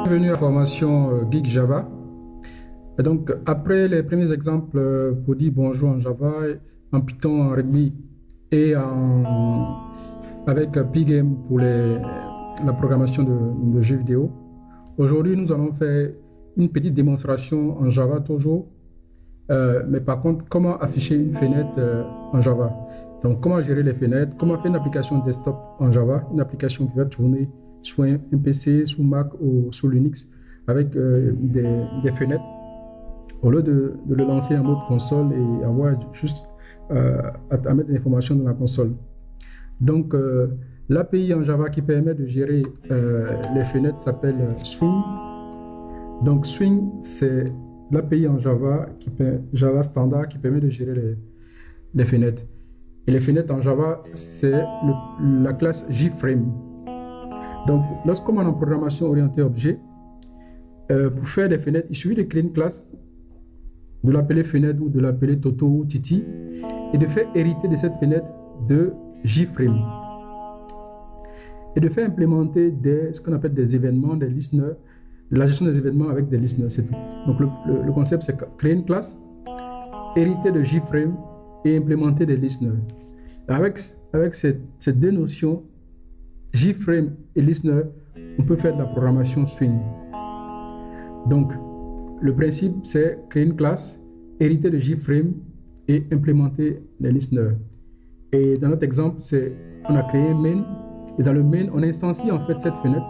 Bienvenue à la formation Geek Java. Et donc, après les premiers exemples pour dire bonjour en Java, en Python, en Ruby et avec Pygame pour la programmation de jeux vidéo, aujourd'hui, nous allons faire une petite démonstration en Java toujours. Mais par contre, comment afficher une fenêtre en Java. Donc, comment gérer les fenêtres, comment faire une application desktop en Java, une application qui va tourner sur un PC, sur Mac ou sur Linux avec des fenêtres, au lieu de le lancer en mode console et avoir juste à mettre des informations dans la console. Donc, l'API en Java qui permet de gérer les fenêtres s'appelle Swing. Donc, Swing, c'est l'API en Java, Java standard, qui permet de gérer les fenêtres. Et les fenêtres en Java, c'est la classe JFrame. Donc, lorsqu'on est en programmation orientée objet, pour faire des fenêtres, il suffit de créer une classe, de l'appeler fenêtre ou de l'appeler Toto ou Titi, et de faire hériter de cette fenêtre de JFrame. Et de faire implémenter ce qu'on appelle des événements, des listeners, de la gestion des événements avec des listeners, c'est tout. Donc, le concept, c'est créer une classe, hériter de JFrame et implémenter des listeners. Avec ces deux notions, JFrame et listener, on peut faire de la programmation Swing. Donc, le principe, c'est créer une classe, hériter de JFrame et implémenter les listeners. Et dans notre exemple, on a créé un main, et dans le main, on instancie en fait cette fenêtre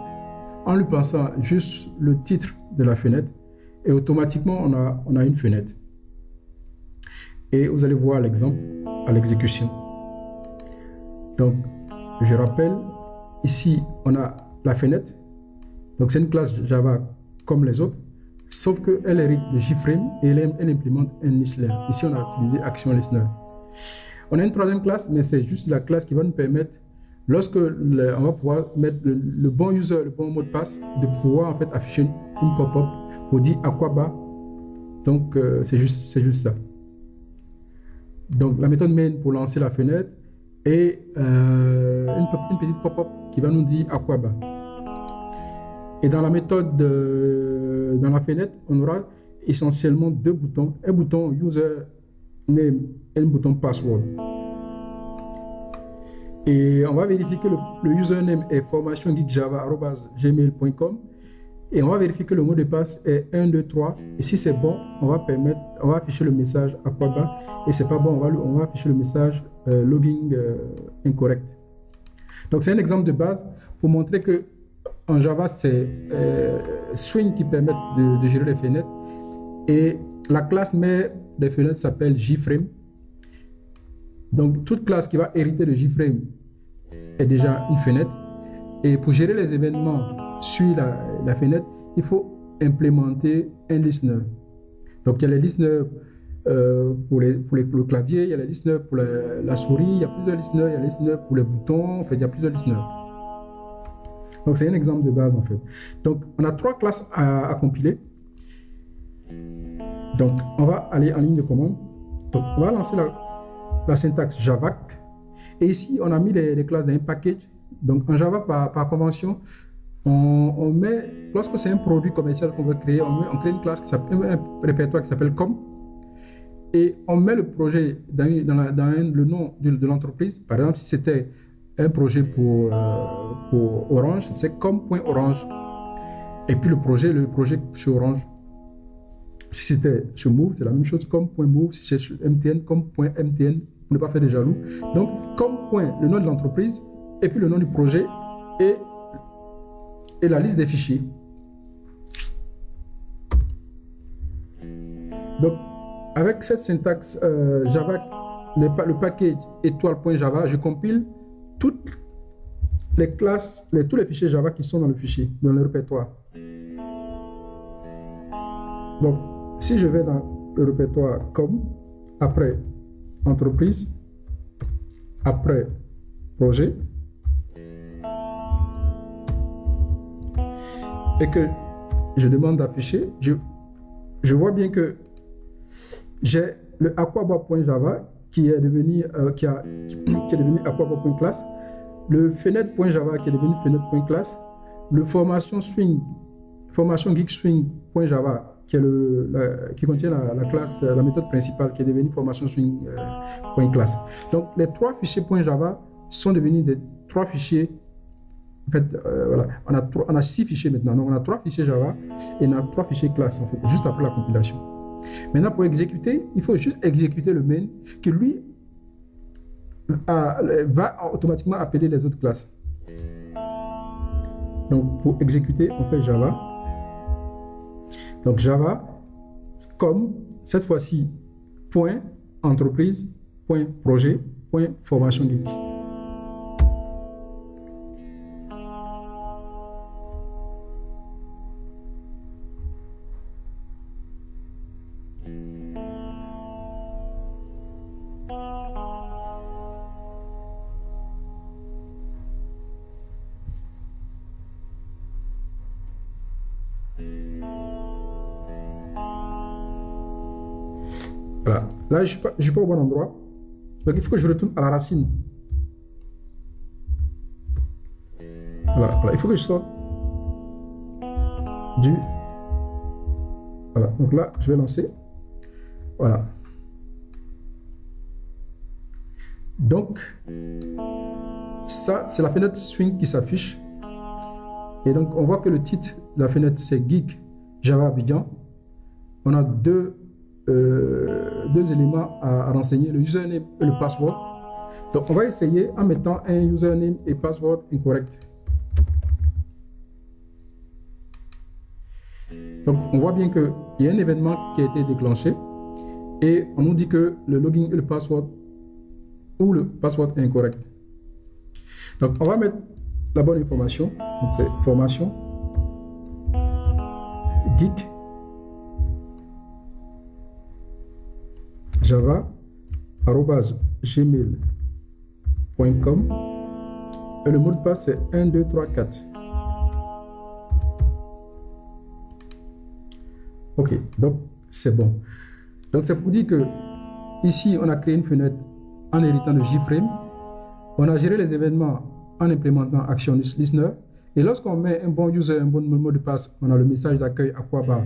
en lui passant juste le titre de la fenêtre, et automatiquement, on a une fenêtre. Et vous allez voir l'exemple à l'exécution. Donc, je rappelle, ici, on a la fenêtre. Donc, c'est une classe Java comme les autres, sauf qu'elle hérite de JFrame et elle implémente un listener. Ici, on a utilisé Action Listener. On a une troisième classe, mais c'est juste la classe qui va nous permettre, lorsque on va pouvoir mettre le bon user, le bon mot de passe, de pouvoir en fait afficher une pop-up pour dire à quoi bas. Donc, c'est juste ça. Donc, la méthode main pour lancer la fenêtre et une petite pop-up qui va nous dire à quoi bas. Et dans la méthode, dans la fenêtre, on aura essentiellement deux boutons, un bouton user name et un bouton password. Et on va vérifier que le username est formationgeekjava@gmail.com et on va vérifier que le mot de passe est 1, 2, 3. Et si c'est bon, on va afficher le message à quoi bas. Et c'est pas bon, on va afficher le message logging incorrect. Donc c'est un exemple de base pour montrer que en Java, c'est Swing qui permet de gérer les fenêtres. Et la classe mère des fenêtres s'appelle JFrame. Donc, toute classe qui va hériter de JFrame est déjà une fenêtre. Et pour gérer les événements sur la fenêtre, il faut implémenter un listener. Donc, il y a les listeners pour le clavier, il y a les listeners pour la souris, il y a plusieurs listeners, il y a les listeners pour les boutons, en fait, il y a plusieurs listeners. Donc, c'est un exemple de base, en fait. Donc, on a trois classes à compiler. Donc, on va aller en ligne de commande. Donc, on va lancer la syntaxe javac. Et ici, on a mis les classes dans un package. Donc, en Java, par convention, on met, lorsque c'est un produit commercial qu'on veut créer, on crée une classe qui s'appelle un répertoire qui s'appelle com. Et on met le projet dans le nom de l'entreprise. Par exemple, si c'était un projet pour Orange, c'est com.orange. Et puis le projet sur Orange. Si c'était sur Move, c'est la même chose, com.move. Si c'est sur MTN, com.mtn, pour ne pas faire de jaloux. Donc, le nom de l'entreprise, et puis le nom du projet, et la liste des fichiers. Donc, avec cette syntaxe Java, le package étoile.java, je compile toutes les classes, tous les fichiers Java qui sont dans le fichier, dans le répertoire. Donc, si je vais dans le répertoire com, après entreprise, après projet, et que je demande d'afficher, je vois bien que j'ai le aquaba.java qui est devenu aquaba.class, le fenêtre.java qui est devenu fenêtre.class, le formation swing formation geekswing.java qui contient la classe, la méthode principale qui est devenue formation swing.class. Donc les 3 fichiers .java sont devenus des 3 fichiers. En fait, voilà, on a 6 fichiers maintenant. Donc on a 3 fichiers Java et on a 3 fichiers classe en fait, juste après la compilation. Maintenant pour exécuter, il faut juste exécuter le main qui lui va automatiquement appeler les autres classes. Donc pour exécuter, on fait Java. Donc Java, comme cette fois-ci, point entreprise, point projet, point formation geek. Voilà. Là, je ne suis pas au bon endroit. Donc, il faut que je retourne à la racine. Voilà. Il faut que je sorte du... Voilà. Donc là, je vais lancer. Voilà. Donc, ça, c'est la fenêtre Swing qui s'affiche. Et donc, on voit que le titre de la fenêtre, c'est Geek Java Abidjan. On a deux éléments à renseigner, le username et le password. Donc, on va essayer en mettant un username et password incorrect. Donc, on voit bien qu'il y a un événement qui a été déclenché et on nous dit que le login et le password ou le password est incorrect. Donc, on va mettre la bonne information. Donc, c'est formation geek java @gmail.com et le mot de passe c'est 1 2 3 4. Ok, donc c'est bon. Donc c'est pour dire que ici on a créé une fenêtre en héritant de JFrame. On a géré les événements en implémentant Action Listener. Et lorsqu'on met un bon user, un bon mot de passe, on a le message d'accueil Aquaba.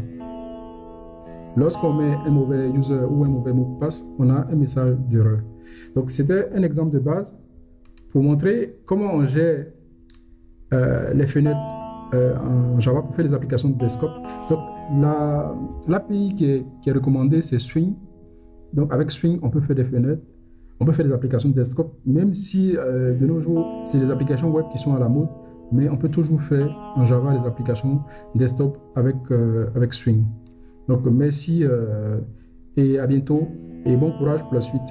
Lorsqu'on met un mauvais user ou un mauvais mot de passe, on a un message d'erreur. Donc c'était un exemple de base pour montrer comment on gère les fenêtres en Java pour faire les applications de desktop. Donc l'API qui est recommandée, c'est Swing. Donc avec Swing, on peut faire des fenêtres, on peut faire des applications de desktop, même si de nos jours, c'est des applications web qui sont à la mode, mais on peut toujours faire en Java des applications desktop avec Swing. Donc merci et à bientôt et bon courage pour la suite.